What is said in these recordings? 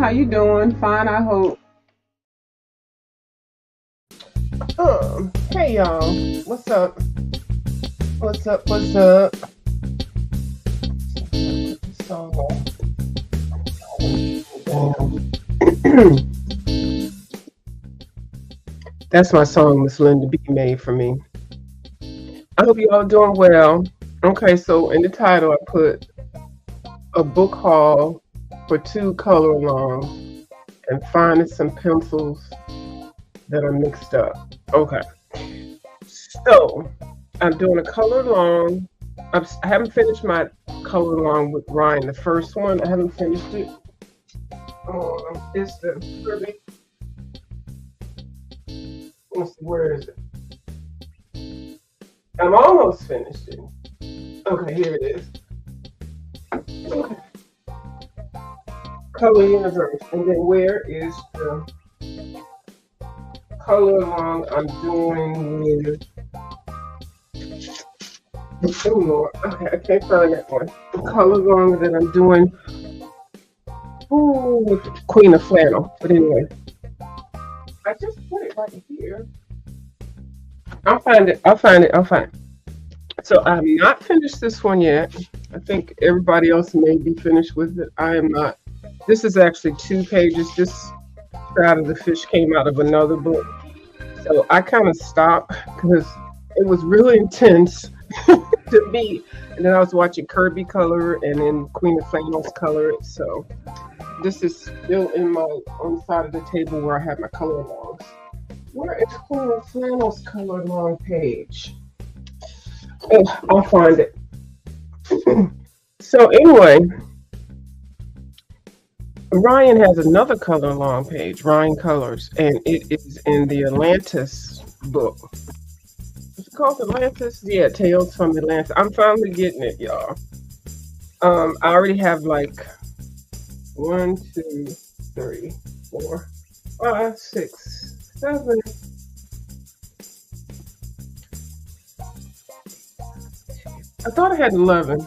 How you doing? Fine, I hope. Hey y'all. What's up? What's up? What's up? So, that's my song Miss Linda B made for me. I hope you all doing well. Okay, so in the title I put a book haul for two color alongs and finding some pencils that are mixed up. Okay. So I'm doing a color along. I haven't finished my color along with Ryan. The first one, I haven't finished it. It's the Kirby. Let's see, where is it? I'm almost finished it. Okay, here it is. Okay. Color Universe. And then where is the color along I'm doing with okay, I can't find that one. The color along that I'm doing with Queen of Flannel. But anyway, I just put it right here. I'll find it. I'll find it. I'll find it. So I have not finished this one yet. I think everybody else may be finished with it. I am not. This is actually 2 pages. This side of the fish came out of another book. So I kind of stopped because it was really intense to me. And then I was watching Kirby color and then Queen of Flannel's color it. So this is still in my on the side of the table where I have my color alongs. Where is Queen of Flannel's color along page? Oh, I'll find it. So anyway, Ryan has another color along page, Ryan Colors, and it is in the Atlantis book. Is it called Atlantis? Yeah, Tales from Atlantis. I'm finally getting it, y'all. I already have like 1, 2, 3, 4, 5, 6, 7. I thought I had 11,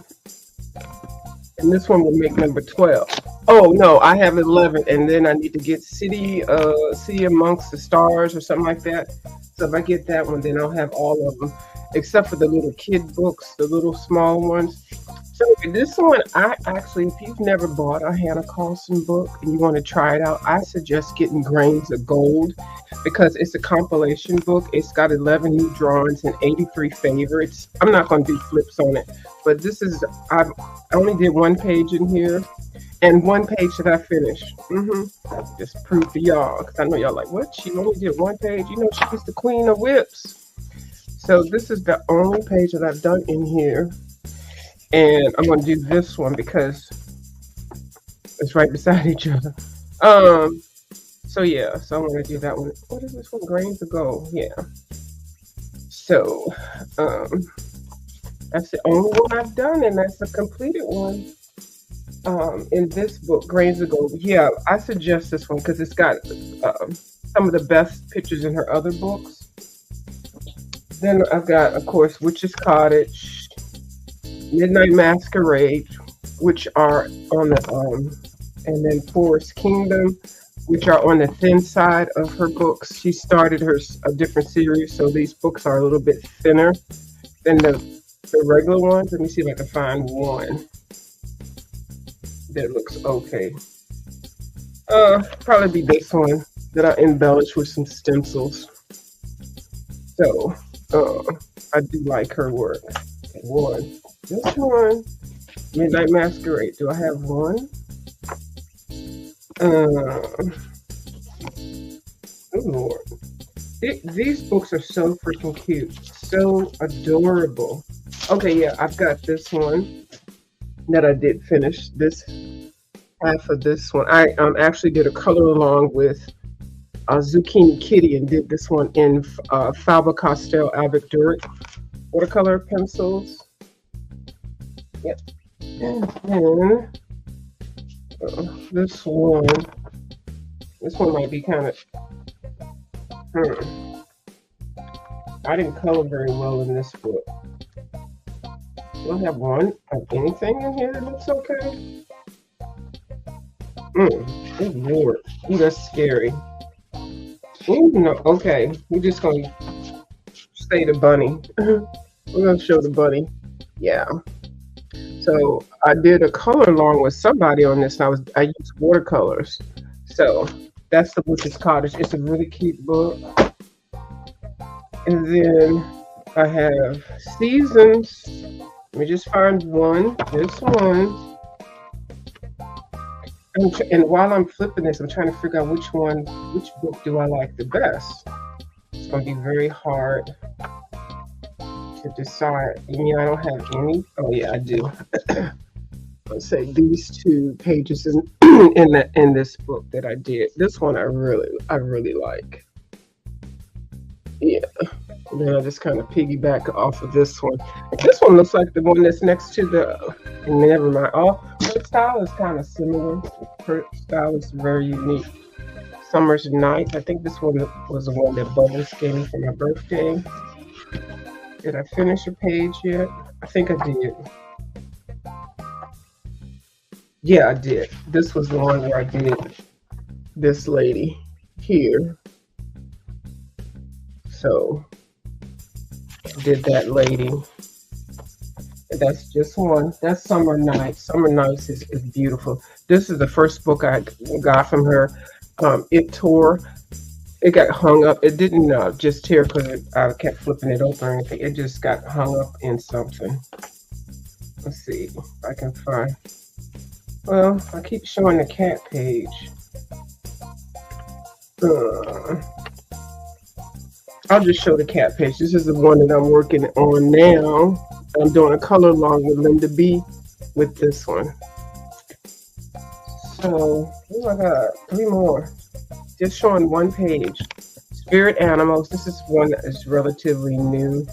and this one will make number 12. Oh no, I have 11, and then I need to get City Amongst the Stars or something like that. So if I get that one, then I'll have all of them, except for the little kid books, the little small ones. So this one, I actually, if you've never bought a Hannah Carlson book and you want to try it out, I suggest getting Grains of Gold because it's a compilation book. It's got 11 new drawings and 83 favorites. I'm not going to do flips on it, but this is, I only did 1 page in here and 1 page that I finished. Just proof to y'all because I know y'all like, what? She only did 1 page? You know, she's the queen of whips. So this is the only page that I've done in here. And I'm going to do this one because it's right beside each other. So yeah, so I'm going to do that one. What is this one? Grains of Gold. Yeah. So that's the only one I've done, and that's a completed one. In this book, Grains of Gold. Yeah, I suggest this one because it's got some of the best pictures in her other books. Then I've got, of course, Witch's Cottage, Midnight Masquerade, which are on the and then Forest Kingdom, which are on the thin side of her books. She started a different series, so these books are a little bit thinner than the regular ones. Let me see if I can find one that looks okay. Probably be this one that I embellished with some stencils. So I do like her work. One. This one, Midnight Masquerade. Do I have one? Oh Lord. These books are so freaking cute. So adorable. Okay, yeah, I've got this one that I did finish. This half of this one. I actually did a color along with Zucchini Kitty and did this one in Faber-Castell Avec Durick watercolor pencils. Yep. And then this one might be kind of, I didn't color very well in this book. Do I have one of anything in here that looks okay? Good Lord. Ooh, that's scary. Ooh, no. Okay. We're just going to say the bunny. We're going to show the bunny. Yeah. So I did a color along with somebody on this. I used watercolors. So that's the Witch's Cottage. It's a really cute book. And then I have Seasons. Let me just find one. This one. And while I'm flipping this, I'm trying to figure out which book do I like the best. It's going to be very hard to decide. I mean, I don't have any. Oh yeah, I do. Let's say these two pages in this book that I did. This one I really like. Yeah. And then I just kind of piggyback off of this one. This one looks like the one that's next to the. Never mind. Her style is kind of similar. Her style is very unique. Summer's Night. I think this one was the one that Bubbles gave me for my birthday. Did I finish a page yet? I think I did. Yeah, I did. This was the one where I did this lady here. So I did that lady. And that's just one. That's Summer Nights. Summer Nights is beautiful. This is the first book I got from her. It tore. It got hung up. It didn't just tear because I kept flipping it open or anything. It just got hung up in something. Let's see if I can find. Well, I keep showing the cat page. I'll just show the cat page. This is the one that I'm working on now. I'm doing a color along with Linda B with this one. So, oh my God, 3 more. Just showing one page. Spirit Animals. This is one that is relatively new.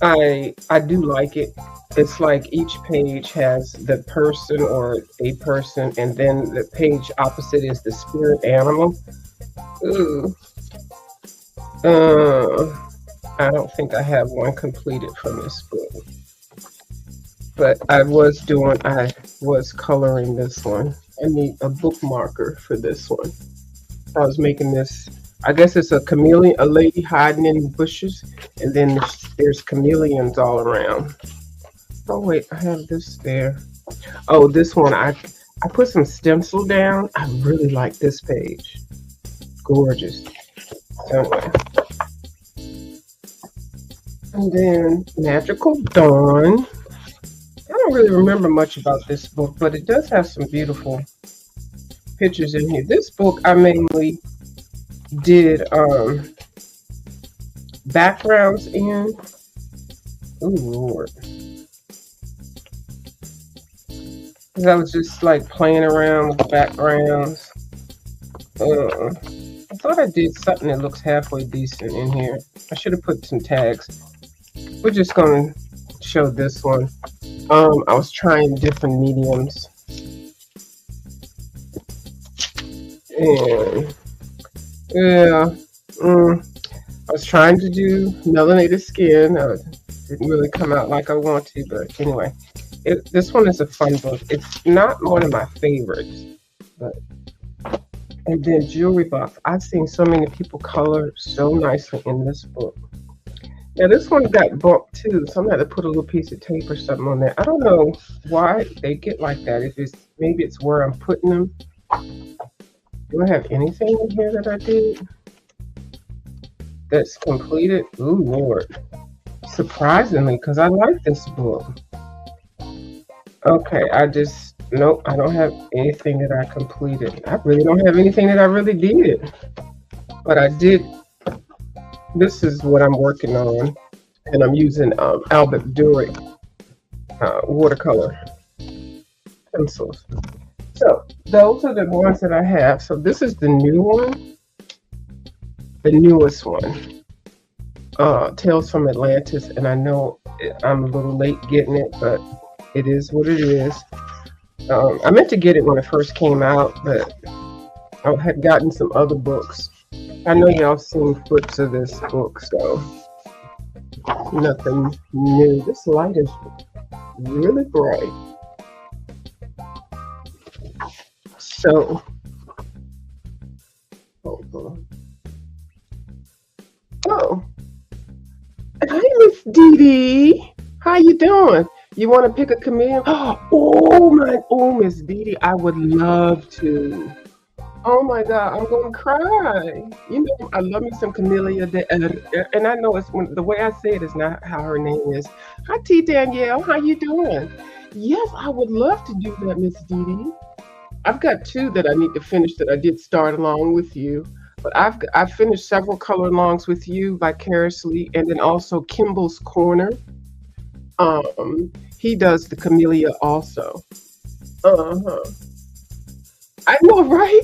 I do like it. It's like each page has the person or a person, and then the page opposite is the spirit animal. Ooh. I don't think I have one completed from this book. But I was coloring this one. I need a bookmarker for this one. I was making this, I guess it's a chameleon, a lady hiding in the bushes, and then there's chameleons all around. Oh wait, I have this there. Oh, this one, I put some stencil down. I really like this page. Gorgeous. So anyway. And then Magical Dawn. I don't really remember much about this book, but it does have some beautiful pictures in here. This book I mainly did backgrounds in. Oh Lord. Because I was just like playing around with the backgrounds. I thought I did something that looks halfway decent in here. I should have put some tags. We're just going to show this one. I was trying different mediums. And yeah, I was trying to do melanated skin. Didn't really come out like I want to, but anyway. This one is a fun book. It's not one of my favorites, but and then Jewelry Box. I've seen so many people color so nicely in this book. Now this one got bumped too, so I'm gonna have to put a little piece of tape or something on there. I don't know why they get like that. If it's maybe it's where I'm putting them. Do I have anything in here that I did that's completed? Ooh Lord. Surprisingly, because I like this book. Okay, nope, I don't have anything that I completed. I really don't have anything that I really did. But I did, this is what I'm working on. And I'm using Albert Durick watercolor pencils. So, those are the ones that I have. So this is the new one. The newest one. Tales from Atlantis. And I know I'm a little late getting it, but it is what it is. I meant to get it when it first came out, but I had gotten some other books. I know y'all seen flips of this book, so nothing new. This light is really bright. So, hold on. Oh, hi, Miss Dee Dee. How you doing? You want to pick a chameleon? Oh, Miss Dee Dee, I would love to. Oh my God, I'm gonna cry. You know, I love me some Camellia, and I know the way I say it is not how her name is. Hi, T Danielle, how you doing? Yes, I would love to do that, Miss Dee Dee. I've got two that I need to finish that I did start along with you, but I've finished several color alongs with you vicariously, and then also Kimball's Corner. He does the Camellia also. Uh huh. I know, right?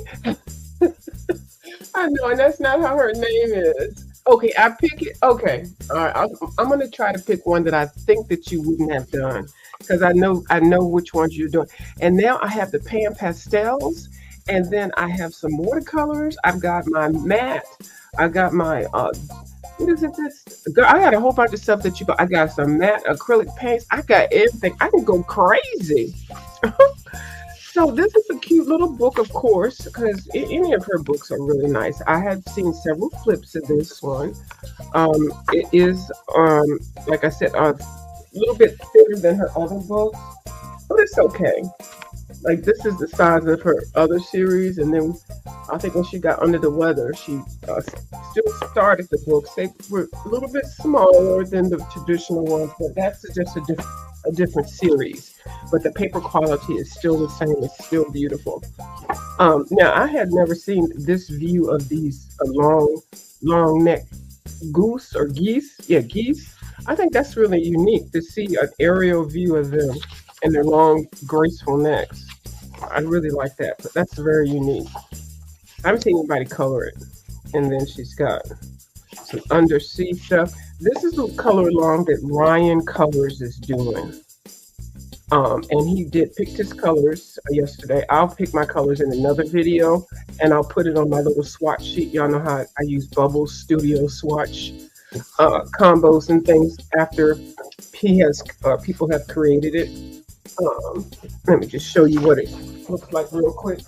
I know, and that's not how her name is. Okay, I pick it. Okay, all right. I'm gonna try to pick one that I think that you wouldn't have done because I know which ones you're doing. And now I have the pan pastels, and then I have some watercolors. I've got my matte. I got my what is it? This girl, I got a whole bunch of stuff that you got. I got some matte acrylic paints. I got everything. I can go crazy. So this is a cute little book, of course, because any of her books are really nice. I have seen several flips of this one. It is, like I said, a little bit thinner than her other books, but it's okay. Like this is the size of her other series, and then I think when she got under the weather, she still started the books. They were a little bit smaller than the traditional ones, but that's just a different series. But the paper quality is still the same. It's still beautiful. Now I had never seen this view of these long neck goose or geese. Yeah, geese. I think that's really unique to see an aerial view of them and their long, graceful necks. I really like that. But that's very unique. I haven't seen anybody color it. And then she's got some undersea stuff. This is the color along that Ryan Colors is doing. And he did pick his colors yesterday. I'll pick my colors in another video, and I'll put it on my little swatch sheet. Y'all know how I use Bubble Studio swatch combos and things after people have created it. Let me just show you what it looks like real quick.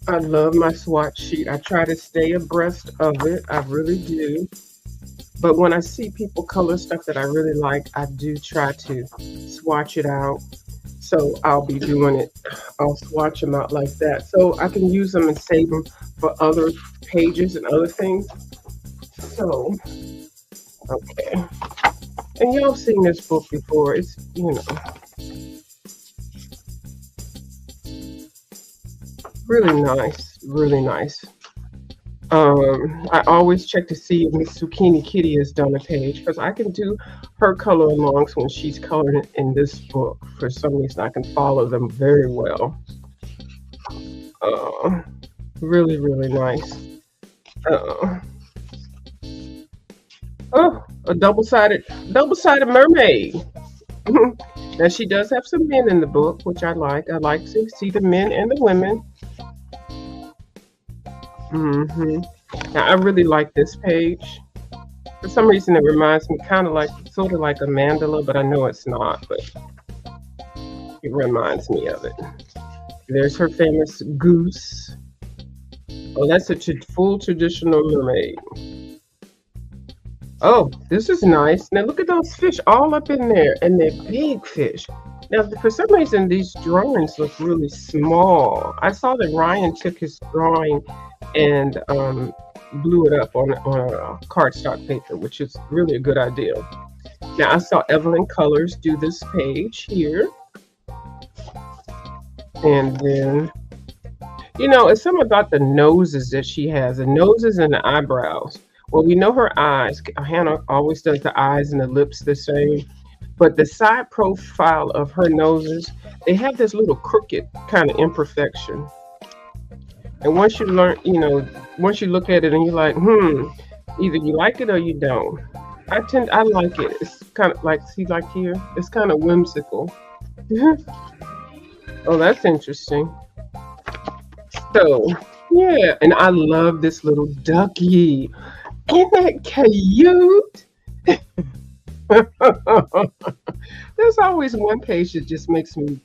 I love my swatch sheet. I try to stay abreast of it. I really do. But when I see people color stuff that I really like, I do try to swatch it out. So I'll be doing it. I'll swatch them out like that. So I can use them and save them for other pages and other things. So, okay. And y'all seen this book before. It's, really nice. Really nice. I always check to see if Miss Zucchini Kitty has done a page because I can do her color alongs when she's coloring in this book. For some reason, I can follow them very well. Really, really nice. Oh, a double-sided mermaid. Now she does have some men in the book, which I like. I like to see the men and the women. Now I really like this page. For some reason, it reminds me sort of like a mandala, but I know it's not. But it reminds me of it. There's her famous goose. Oh, that's a full traditional mermaid. Oh, this is nice. Now look at those fish all up in there, and they're big fish. Now, for some reason, these drawings look really small. I saw that Ryan took his drawing and blew it up on a cardstock paper, which is really a good idea. Now, I saw Evelyn Colors do this page here. And then, it's something about the noses that she has, the noses and the eyebrows. Well, we know her eyes. Hannah always does the eyes and the lips the same. But the side profile of her noses, they have this little crooked kind of imperfection. And once you once you look at it and you're like, either you like it or you don't. I like it. It's kind of like, see, like here, it's kind of whimsical. Oh, that's interesting. So, yeah, and I love this little ducky. Isn't that cute? There's always one page that just makes me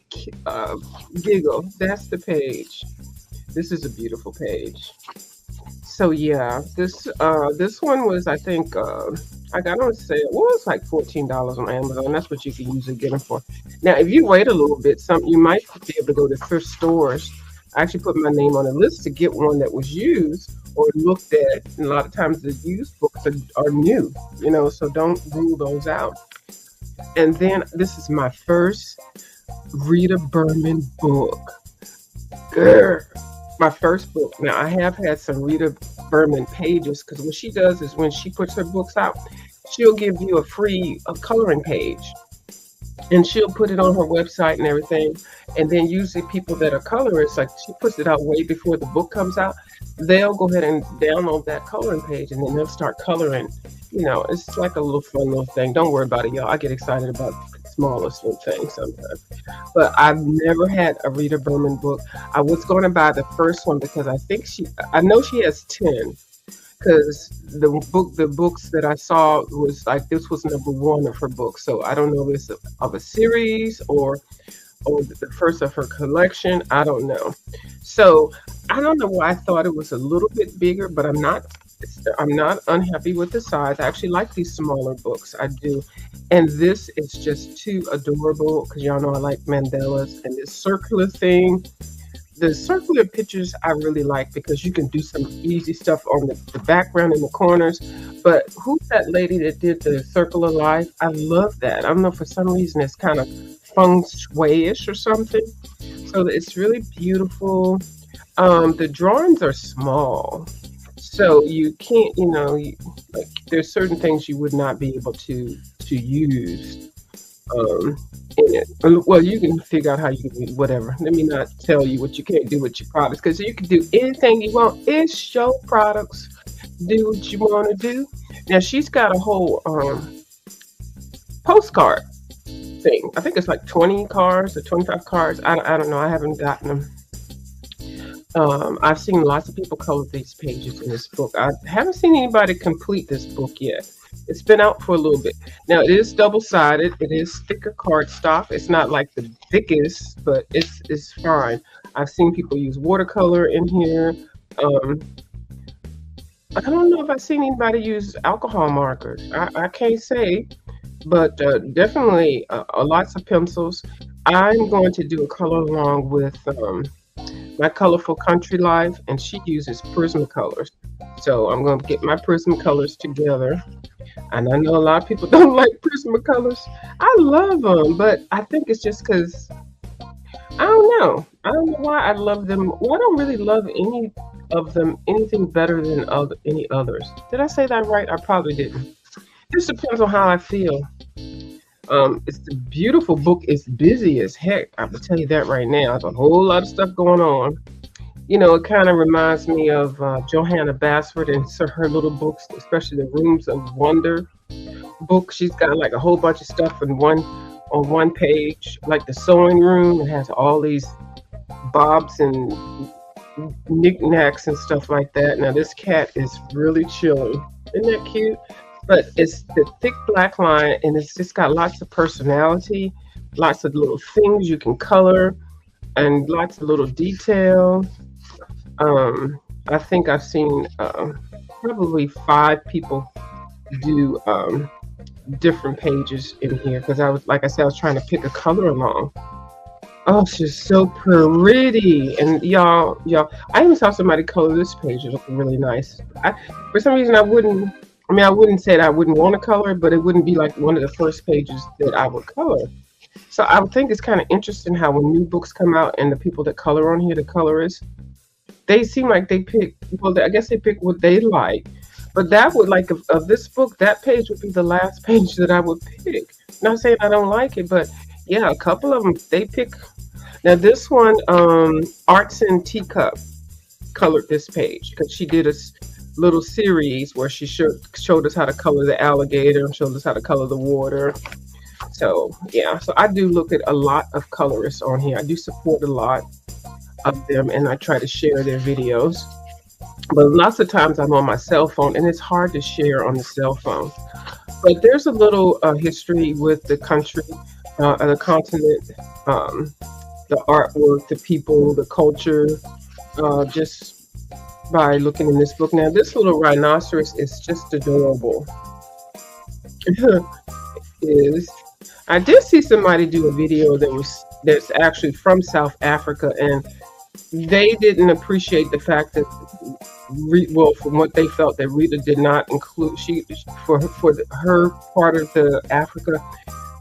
giggle. That's the page. This is a beautiful page. So yeah, this one was, I think, I got on sale. Well, it's like $14 on Amazon. That's what you can usually get them for. Now, if you wait a little bit, some you might be able to go to thrift stores. I actually put my name on a list to get one that was used or looked at. And a lot of times the used books are new, so don't rule those out. And then this is my first Rita Berman book. Girl, my first book. Now, I have had some Rita Berman pages, because what she does is when she puts her books out, she'll give you a free coloring page. And she'll put it on her website and everything. And then usually people that are colorists, like she puts it out way before the book comes out, they'll go ahead and download that coloring page, and then they'll start coloring. It's like a little fun little thing. Don't worry about it, y'all. I get excited about the smallest little things sometimes. But I've never had a Rita Berman book. I was going to buy the first one because I know she has 10. Because the books that I saw was like, this was number one of her books. So I don't know if it's of a series or the first of her collection. I don't know. So I don't know why I thought it was a little bit bigger, but I'm not unhappy with the size. I actually like these smaller books. I do. And this is just too adorable, because y'all know I like mandalas, and this circular thing. The circular pictures I really like, because you can do some easy stuff on the background in the corners. But who's that lady that did the Circle of Life? I love that. I don't know, for some reason it's kind of feng shui-ish or something. So it's really beautiful. The drawings are small, so you can't, like there's certain things you would not be able to use. In it. Well, you can figure out how you can do whatever. Let me not tell you what you can't do with your products, because you can do anything you want. It's your products. Do what you want to do. Now, she's got a whole postcard thing. I think it's like 20 cards or 25 cards. I don't know. I haven't gotten them. I've seen lots of people color these pages in this book. I haven't seen anybody complete this book yet. It's been out for a little bit. Now, it is double-sided. It is thicker cardstock. It's not like the thickest, but it's fine. I've seen people use watercolor in here. I don't know if I've seen anybody use alcohol markers. I can't say, but definitely lots of pencils. I'm going to do a color along with my Colorful Country Life, and she uses Prismacolors. So I'm going to get my Prismacolors together. And I know a lot of people don't like Prismacolors. I love them, but I think it's just because, I don't know why I love them. Well, I don't really love any of them, anything better than any others. Did I say that right? I probably didn't. Just depends on how I feel. It's a beautiful book. It's busy as heck. I will tell you that right now. There's a whole lot of stuff going on. It kind of reminds me of Johanna Basford and her little books, especially the Rooms of Wonder book. She's got like a whole bunch of stuff on one page, like the sewing room. It has all these bobs and knickknacks and stuff like that. Now, this cat is really chilling. Isn't that cute? But it's the thick black line, and it's just got lots of personality, lots of little things you can color, and lots of little detail. I think I've seen probably 5 people do different pages in here, because I was trying to pick a color along. Oh, she's so pretty. And y'all, I even saw somebody color this page. It looked really nice. For some reason, I wouldn't say that I wouldn't want to color, but it wouldn't be like one of the first pages that I would color. So I would think it's kind of interesting how when new books come out and the people that color on here, the colorists, they seem like they pick, well, I guess they pick what they like. But that would, like, of this book, that page would be the last page that I would pick. Not saying I don't like it, but yeah, a couple of them, they pick. Now this one, Arts and Teacup colored this page, because she did a little series where she showed us how to color the alligator and showed us how to color the water. So yeah, so I do look at a lot of colorists on here. I do support a lot of them, and I try to share their videos. But lots of times I'm on my cell phone, and it's hard to share on the cell phone. But there's a little history with the country. the continent, um, the artwork, the people, the culture, just by looking in this book. Now, this little rhinoceros is just adorable. Is I did see somebody do a video that's actually from South Africa, and they didn't appreciate the fact that well, from what they felt, that Rita did not include her part of the Africa.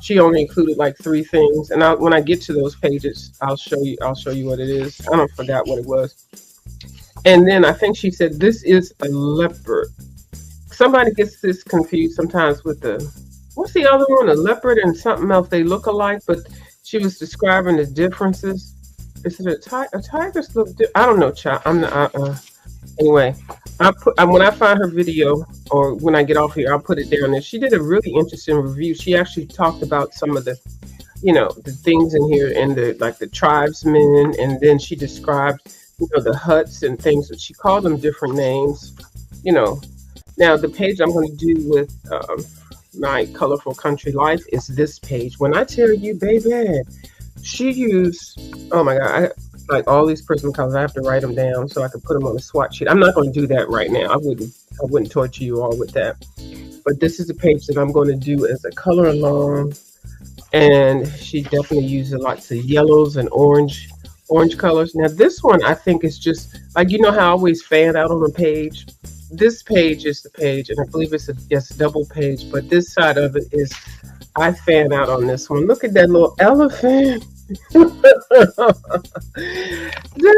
She only included like three things, and when I get to those pages, I'll show you. I'll show you what it is. I don't forgot what it was. And then I think she said this is a leopard. Somebody gets this confused sometimes with the what's the other one? A leopard and something else. They look alike, but she was describing the differences. Is it a tiger? A tigers look. I don't know, child. I'm not. Anyway, when I find her video or when I get off here, I'll put it down there. She did a really interesting review. She actually talked about some of the, the things in here and the tribesmen, and then she described, the huts and things. But she called them different names. Now the page I'm going to do with my colorful country life is this page. When I tell you, baby, she used. Oh my God. Like all these Prismacolors, I have to write them down so I can put them on a swatch sheet. I'm not going to do that right now. I wouldn't torture you all with that. But this is a page that I'm going to do as a color along, and she definitely uses lots of yellows and orange colors. Now this one I think is just like how I always fan out on a page. This page is the page, and I believe it's a double page. But this side of it is I fan out on this one. Look at that little elephant. That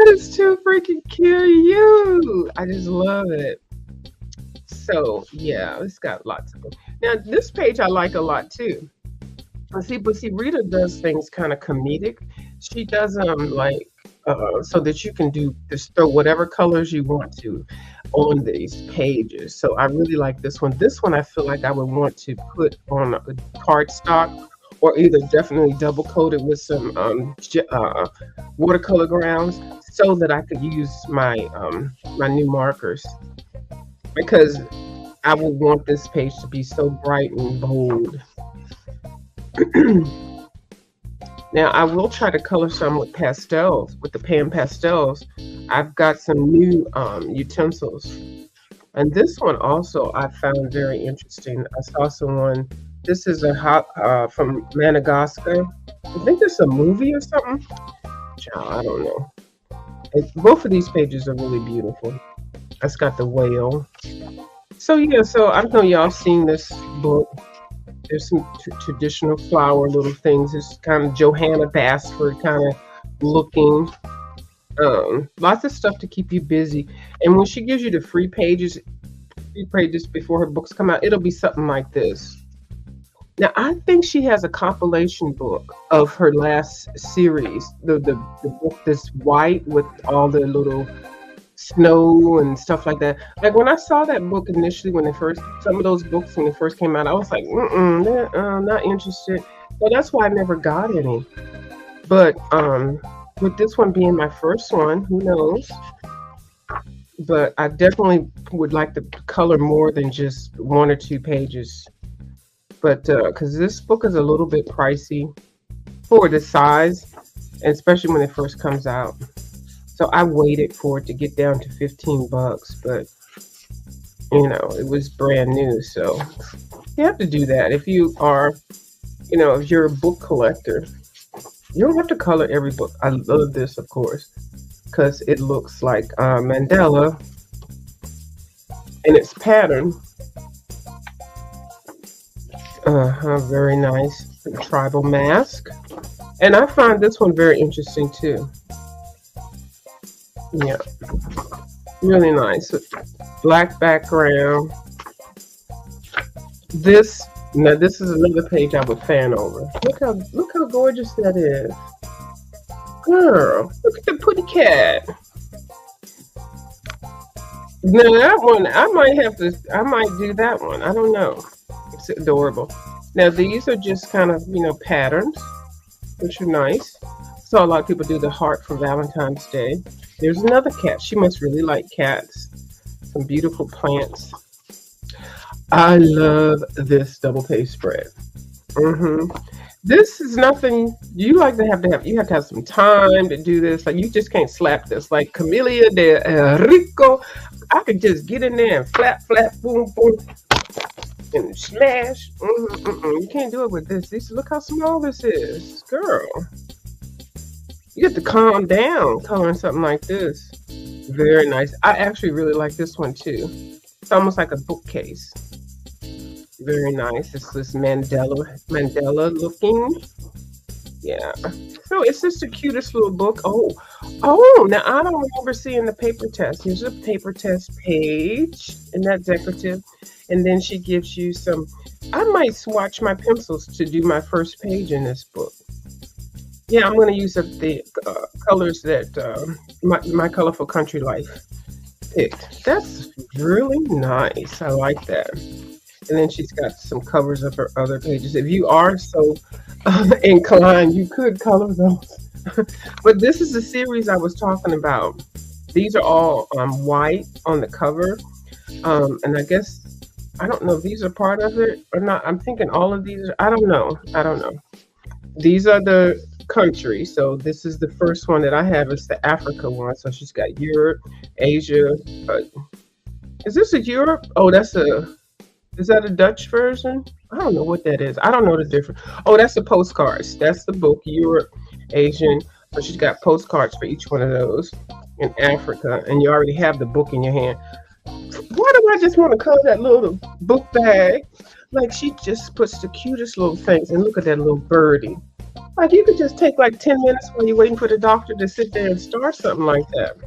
is too freaking cute. I just love it. So yeah, it's got lots of them. Now this page I like a lot too. But see, Rita does things kind of comedic. She does so that you can just throw whatever colors you want to on these pages. So I really like this one. This one I feel like I would want to put on a cardstock, or either definitely double coated with some watercolor grounds, so that I could use my my new markers, because I would want this page to be so bright and bold. Now I will try to color some with pastels, with the pan pastels. I've got some new utensils, and this one also I found very interesting. I saw someone. This is a from Madagascar. I think it's a movie or something. Child, I don't know. Both of these pages are really beautiful. That's got the whale. So yeah, so I know y'all seen this book. There's some traditional flower little things. It's kind of Johanna Basford kind of looking. Lots of stuff to keep you busy. And when she gives you the free pages before her books come out, it'll be something like this. Now, I think she has a compilation book of her last series. The book that's white with all the little snow and stuff like that. Like when I saw that book initially, some of those books when they first came out, I was like, not interested. Well, that's why I never got any. But with this one being my first one, who knows? But I definitely would like to color more than just one or two pages. But because this book is a little bit pricey for the size, and especially when it first comes out. So I waited for it to get down to $15, but it was brand new. So you have to do that if you are, if you're a book collector. You don't have to color every book. I love this, of course, because it looks like Mandela, and it's patterned. Very nice tribal mask. And I find this one very interesting too. Yeah, really nice. Black background. This is another page I would fan over. Look how gorgeous that is. Girl, look at the pretty cat. Now that one, I might do that one. I don't know. It's adorable. Now these are just kind of, patterns, which are nice. So a lot of people do the heart for Valentine's Day. There's another cat. She must really like cats. Some beautiful plants. I love this double page spread. This is nothing you like you have to have some time to do this. Like you just can't slap this. Like Camellia de Rico, I could just get in there and flap, flap, boom, boom, and smash. You can't do it with this. Look how small this is, girl. You have to calm down coloring something like this. Very nice. I actually really like this one too. It's almost like a bookcase. Very nice. It's this Mandela looking. Yeah. So it's just the cutest little book. Oh, now I don't remember seeing the paper test. Here's a paper test page. Isn't that decorative? And then she gives you some, I might swatch my pencils to do my first page in this book. Yeah, I'm going to use up the colors that my Colorful Country Life picked. That's really nice. I like that. And then she's got some covers of her other pages. If you are so inclined, you could color those. But this is the series I was talking about. These are all white on the cover. And I guess, I don't know if these are part of it or not. I'm thinking all of these, I don't know. These are the countries. So this is the first one that I have. It's the Africa one. So she's got Europe, Asia. Is this a Europe? Oh, is that a Dutch version? I don't know what that is. I don't know the difference. Oh, that's the postcards. That's the book, Europe, Asian. So she's got postcards for each one of those in Africa. And you already have the book in your hand. Why do I just want to color that little book bag? Like she just puts the cutest little things. And look at that little birdie. Like you could just take like 10 minutes while you're waiting for the doctor to sit there and start something like that.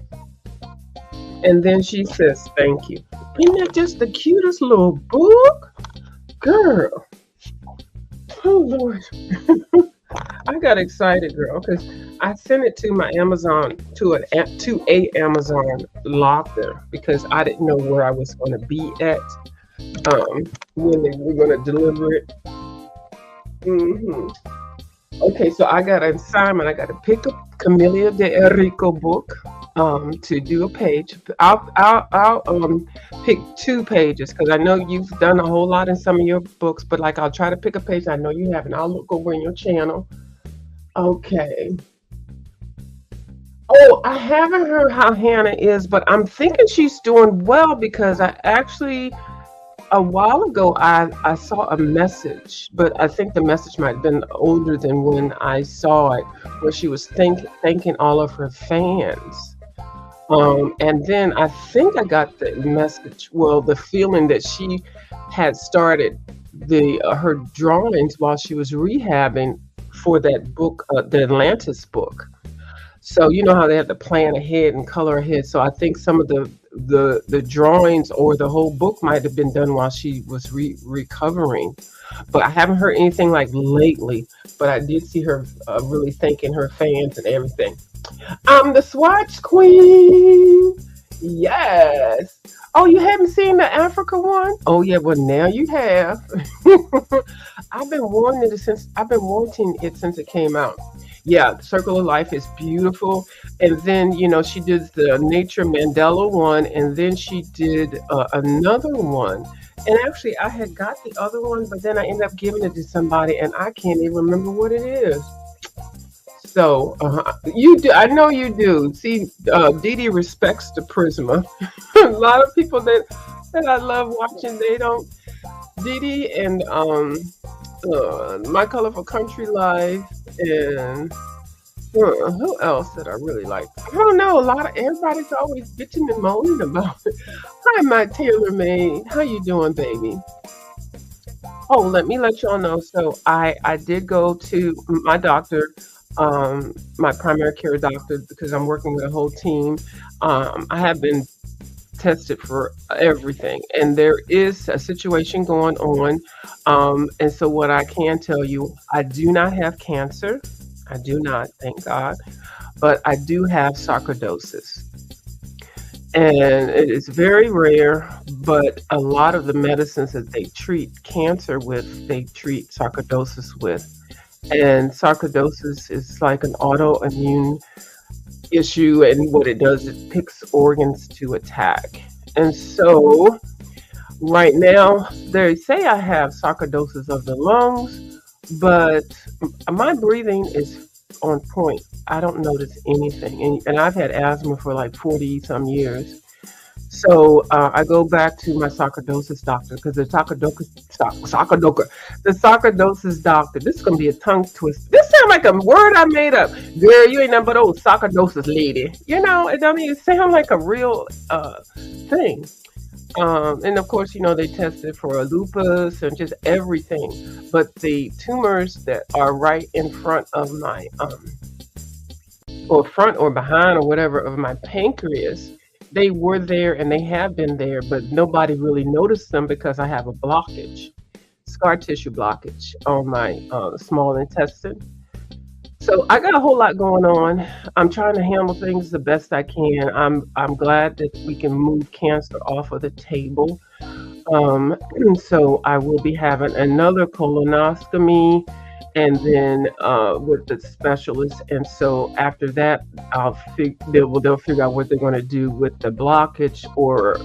And then she says, thank you. Isn't that just the cutest little book? Girl. Oh, Lord. I got excited, girl, because I sent it to my Amazon, to a Amazon locker, because I didn't know where I was going to be at when they were going to deliver it. Okay, so I got an assignment. I got to pick up Camellia de Rico book to do a page. I'll pick 2 pages because I know you've done a whole lot in some of your books, but like I'll try to pick a page I know you haven't. I'll look over in your channel. Okay. Oh, I haven't heard how Hannah is, but I'm thinking she's doing well because I actually a while ago I saw a message, but I think the message might have been older than when I saw it, where she was thanking all of her fans. And then I think I got the message, well, the feeling that she had started her drawings while she was rehabbing for that book, the Atlantis book. So you know how they have to plan ahead and color ahead. So I think some of the drawings or the whole book might have been done while she was recovering. But I haven't heard anything like lately. But I did see her really thanking her fans and everything. I'm the Swatch Queen. Yes. Oh, you haven't seen the Africa one? Oh yeah, well now you have. I've been wanting it since it came out. Yeah, Circle of Life is beautiful. And then, she did the Nature Mandela one, and then she did another one. And actually, I had got the other one, but then I ended up giving it to somebody, and I can't even remember what it is. So, you do. I know you do. See, Dee Dee respects the Prisma. A lot of people that I love watching, they don't. Dee Dee and My Colorful Country Life, and who else that I really like? I don't know. Everybody's always bitching and moaning about it. Hi, my tailor made. How you doing, baby? Oh, let me let y'all know. So I did go to my doctor, my primary care doctor, because I'm working with a whole team. I have been tested for everything, and there is a situation going on. And so what I can tell you, I do not have cancer. I do not, thank God, but I do have sarcoidosis. And it is very rare, but a lot of the medicines that they treat cancer with, they treat sarcoidosis with. And sarcoidosis is like an autoimmune issue, and what it does, it picks organs to attack. And so right now they say I have sarcoidosis of the lungs, but my breathing is on point. I don't notice anything, and I've had asthma for like 40 some years. So I go back to my sarcoidosis doctor because the sarcoidosis doctor. This is gonna be a tongue twist. This sounds like a word I made up. Girl, you ain't nothing but old sarcoidosis lady. You know, it don't even sound like a real thing. And of course, they tested for a lupus and just everything. But the tumors that are right in front of my or front or behind or whatever of my pancreas, they were there and they have been there, but nobody really noticed them because I have a blockage, scar tissue blockage on my small intestine. So I got a whole lot going on. I'm trying to handle things the best I can. I'm glad that we can move cancer off of the table. Um, so I will be having another colonoscopy and then with the specialist. And so after that, they'll figure out what they're going to do with the blockage, or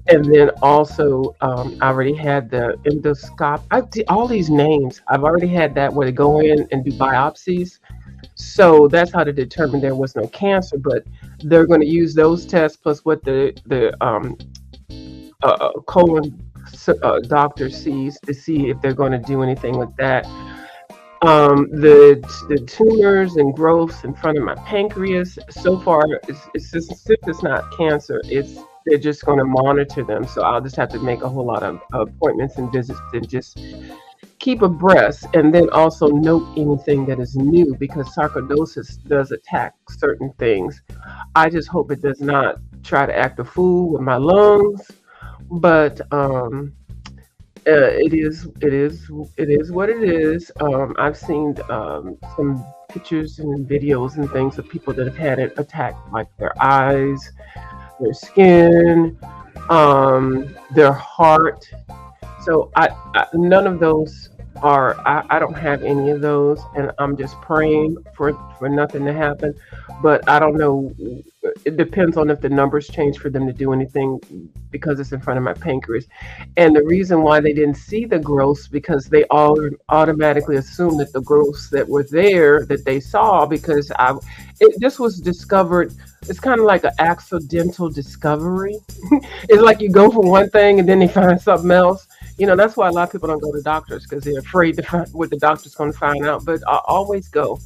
and then also I already had the endoscope. I did all these names. I've already had that where they go in and do biopsies. So that's how to determine there was no cancer. But they're going to use those tests plus what the colon doctor sees to see if they're going to do anything with that. The tumors and growths in front of my pancreas. So far, it's just, if it's not cancer, they're just going to monitor them. So I'll just have to make a whole lot of appointments and visits and just keep abreast, and then also note anything that is new because sarcoidosis does attack certain things. I just hope it does not try to act a fool with my lungs, but it is what it is. I've seen some pictures and videos and things of people that have had it attack like their eyes, their skin, their heart. So none of those are. I don't have any of those, and I'm just praying for nothing to happen. But I don't know. It depends on if the numbers change for them to do anything because it's in front of my pancreas. And the reason why they didn't see the growths because they all automatically assumed that the growths that were there that they saw because this was discovered. It's kind of like an accidental discovery. It's like you go for one thing and then they find something else. That's why a lot of people don't go to doctors because they're afraid to find what the doctor's going to find out. But I always go.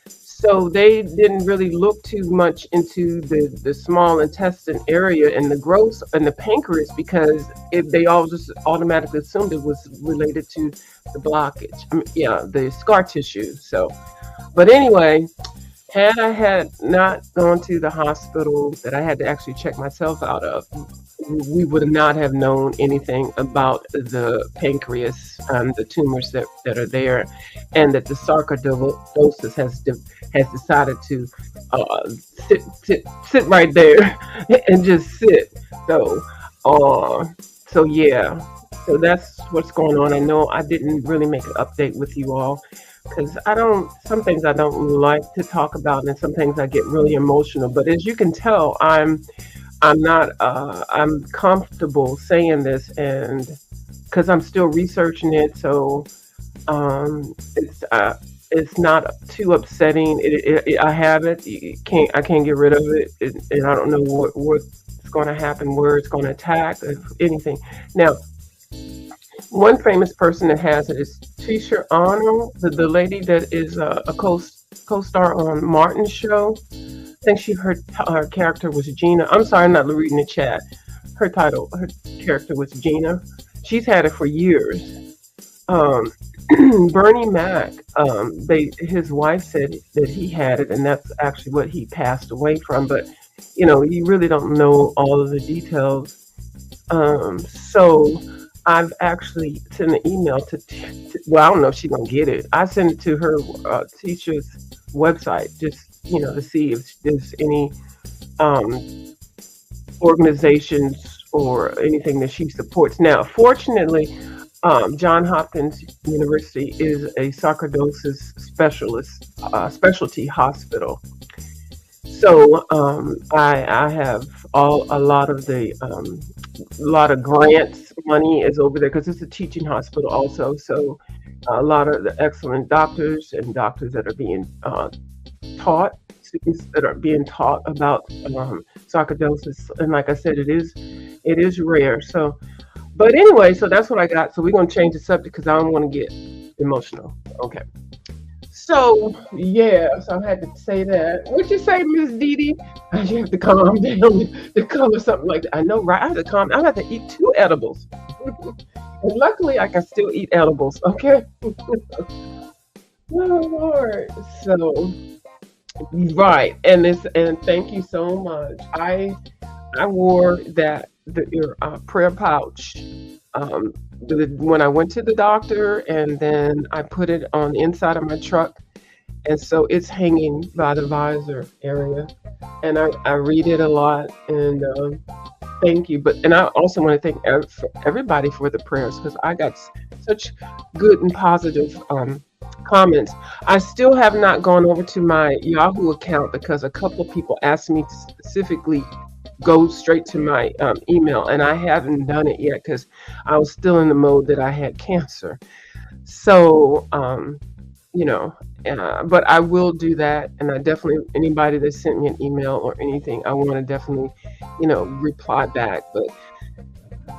So they didn't really look too much into the small intestine area and the growth and the pancreas because they all just automatically assumed it was related to the blockage. Yeah, the scar tissue. So, but anyway, had I had not gone to the hospital that I had to actually check myself out of, we would not have known anything about the pancreas and the tumors that are there, and that the sarcoidosis has decided to sit right there and just sit. So yeah, so that's what's going on. I know I didn't really make an update with you all because some things I don't like to talk about, and some things I get really emotional. But as you can tell, I'm not I'm comfortable saying this, and because I'm still researching it, so it's not too upsetting. I have it. I can't get rid of it, and I don't know what's going to happen, where it's going to attack, if anything. Now, one famous person that has it is Tisha Arnold, the lady that is a co-star on Martin's show. I think her character was Gina. I'm sorry, I'm not reading the chat. Her character was Gina. She's had it for years. Um, Bernie Mac, his wife said that he had it, and that's actually what he passed away from. But you really don't know all of the details. So I've actually sent an email well, I don't know if she's gonna get it. I sent it to her teacher's website just to see if there's any um, organizations or anything that she supports. Now, fortunately, John Hopkins University is a sarcoidosis specialty hospital. So I have a lot of grants money is over there because it's a teaching hospital also. So A lot of the excellent doctors and doctors that are being taught, students that are being taught about sarcoidosis. And like I said, it is rare. So, but anyway, so that's what I got. So we're gonna change the subject because I don't want to get emotional. Okay. So yeah, so I had to say that. What you say, Miss Dee Dee? You have to calm down to color something like that. I know, right? I have to calm. I have to eat two edibles. And luckily, I can still eat edibles. Okay. Oh Lord. So right, and thank you so much. I wore that your prayer pouch when I went to the doctor, and then I put it on the inside of my truck, and so it's hanging by the visor area, and I read it a lot, and thank you. But and I also want to thank everybody for the prayers because I got such good and positive comments. I still have not gone over to my Yahoo account because a couple of people asked me to specifically go straight to my email, and I haven't done it yet because I was still in the mode that I had cancer. So, you know, but I will do that, and I definitely anybody that sent me an email or anything, I want to definitely, reply back. But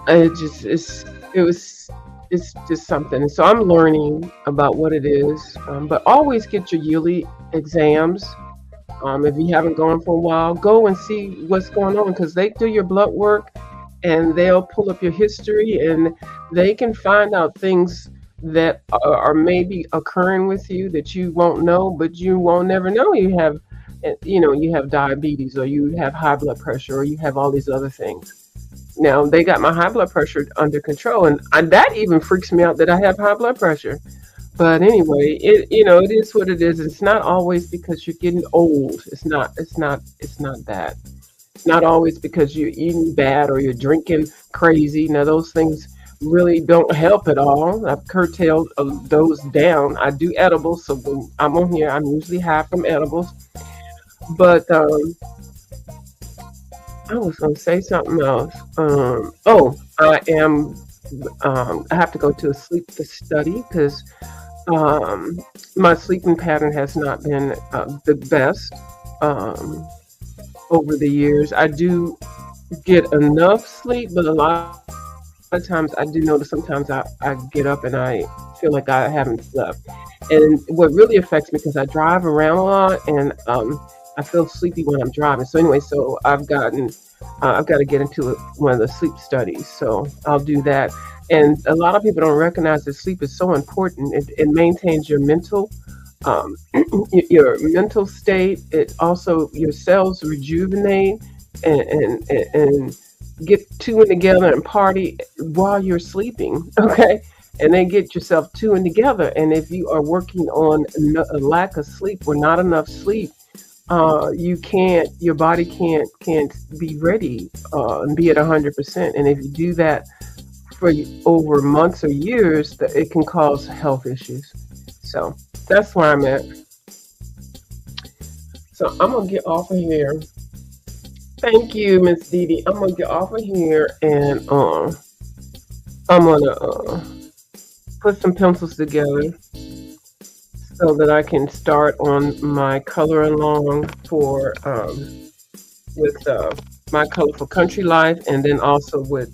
it just it was it's just something. So I'm learning about what it is. But always get your yearly exams. If you haven't gone for a while, go and see what's going on because they do your blood work and they'll pull up your history and they can find out things that are maybe occurring with you that you won't know, but you won't never know you have, you have diabetes or you have high blood pressure or you have all these other things. Now they got my high blood pressure under control, and that even freaks me out that I have high blood pressure. But anyway, it is what it is. It's not always because you're getting old. It's not. It's not. It's not that. It's not always because you're eating bad or you're drinking crazy. Now those things really don't help at all. I've curtailed those down. I do edibles, so when I'm on here, I'm usually high from edibles. But I was gonna say something else. Oh, I am. I have to go to a sleep study because my sleeping pattern has not been the best over the years. I do get enough sleep, but a lot of times I do notice sometimes I get up and I feel like I haven't slept. And what really affects me because I drive around a lot and I feel sleepy when I'm driving. So anyway, so I've got to get into one of the sleep studies. So I'll do that. And a lot of people don't recognize that sleep is so important. It maintains your mental, um, your mental state. It also your cells rejuvenate and get two and together and party while you're sleeping. Okay, and then get yourself two and together. And if you are working on a lack of sleep or not enough sleep, you can't. Your body can't be ready and be at 100%. And if you do that for over months or years, that it can cause health issues. So that's where I'm at. So I'm gonna get off of here. Thank you, Miss Dee Dee. I'm gonna get off of here and I'm gonna put some pencils together so that I can start on my color along for with my colorful country life, and then also with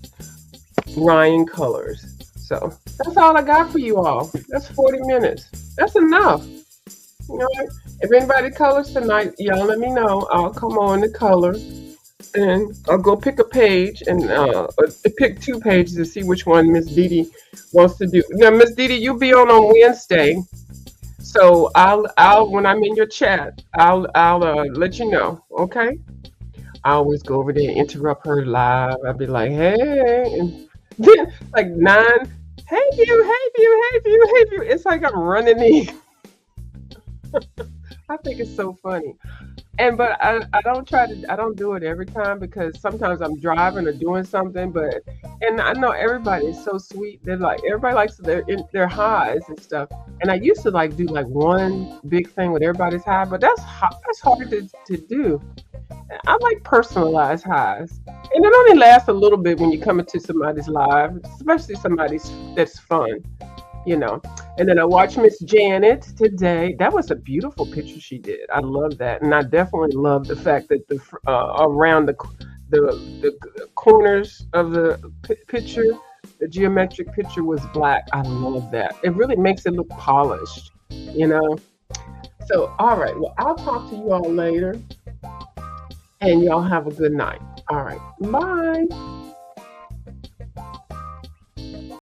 Ryan colors. So that's all I got for you all. That's 40 minutes. That's enough. You know, if anybody colors tonight, y'all let me know. I'll come on to color and I'll go pick a page and pick two pages to see which one Miss Dee Dee wants to do. Now, Miss Dee Dee, you'll be on Wednesday. So I'll when I'm in your chat, I'll let you know. Okay. I always go over there and interrupt her live. I'll be like, hey, and then like nine, hey view, hey view, hey view, hey view. It's like I'm running in. I think it's so funny. And but I don't I don't do it every time because sometimes I'm driving or doing something, but and I know everybody is so sweet. They're like everybody likes their highs and stuff. And I used to like do like one big thing with everybody's high, but that's hard to do. I like personalized highs. And it only lasts a little bit when you come into somebody's live, especially somebody's that's fun, you know. And then I watched Miss Janet today. That was a beautiful picture she did. I love that, and I definitely love the fact that around the corners of the picture, the geometric picture was black. I love that. It really makes it look polished, you know. So, all right. Well, I'll talk to you all later, and y'all have a good night. All right. Bye.